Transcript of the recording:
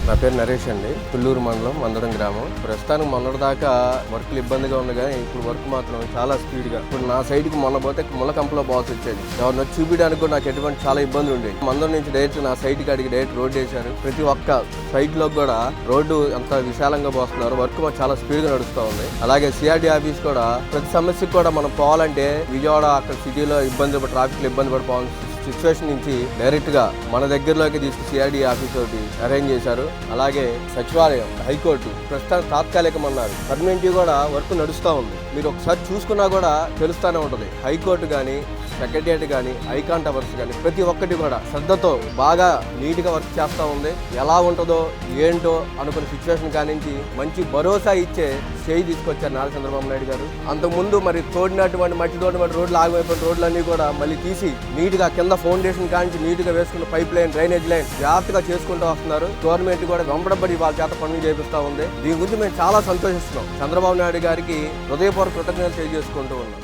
నా పేరు నరేష్ అండి. పుల్లూరు మండలం మందడం గ్రామం. ప్రస్తుతానికి మొన్నటిదాకా వర్క్లు ఇబ్బందిగా ఉంది కానీ ఇప్పుడు వర్క్ మాత్రం చాలా స్పీడ్గా. ఇప్పుడు నా సైడ్కి మొన్న పోతే ముళ్ళకంపలో బాల్స్ వచ్చేది. ఎవరిని వచ్చి చూపించడానికి కూడా నాకు ఎటువంటి చాలా ఇబ్బందులు ఉండేవి. మందడం నుంచి డైరెక్ట్ నా సైట్ కాడికి డైరెక్ట్ రోడ్ వేశారు. ప్రతి ఒక్క సైట్ లో కూడా రోడ్డు అంత విశాలంగా పోస్తున్నారు. వర్క్ చాలా స్పీడ్గా నడుస్తూ ఉంది. అలాగే సిఆర్డీ ఆఫీస్ కూడా ప్రతి సమస్యకు కూడా మనం పోవాలంటే విజయవాడ అక్కడ సిటీలో ట్రాఫిక్ లో ఇబ్బంది పడిపోవాలి సిచ్యువేషన్ నుంచి డైరెక్ట్ గా మన దగ్గరలోకి తీసుకు సిఆర్డీ ఆఫీస్ ఒకటి అరేంజ్ చేశారు. అలాగే సచివాలయం, హైకోర్టు ప్రస్తుతానికి తాత్కాలికం అన్నారు. పర్మనెంట్ కూడా వర్క్ నడుస్తూ ఉంది. మీరు ఒకసారి చూసుకున్నా కూడా తెలుస్తూనే ఉంటుంది. హైకోర్టు కానీ, సెక్రటరియట్ కానీ, ఐకాన్ టవర్స్ కానీ ప్రతి ఒక్కటి కూడా శ్రద్ధతో బాగా నీట్గా వర్క్ చేస్తూ ఉంది. ఎలా ఉంటుందో ఏంటో అనుకున్న సిచ్యువేషన్ కానించి మంచి భరోసా ఇచ్చే చేయి తీసుకొచ్చారు నారా చంద్రబాబు నాయుడు గారు. అంతకుముందు మరి తోడినటువంటి మట్టితోటి రోడ్లు ఆగిపోయిన రోడ్లన్నీ కూడా మళ్ళీ తీసి నీట్గా కింద ఫౌండేషన్ కానించి నీట్గా వేసుకున్న పైప్ లైన్, డ్రైనేజ్ లైన్ జాగ్రత్తగా చేసుకుంటూ వస్తున్నారు. గవర్నమెంట్ కూడా వెంబడబడి వాళ్ళ చేత పనులు చేపిస్తూ ఉంది. దీని గురించి మేము చాలా సంతోషిస్తున్నాం. చంద్రబాబు నాయుడు గారికి హృదయపూర్వక కృతజ్ఞతలు తెలియజేసుకుంటూ ఉన్నాం.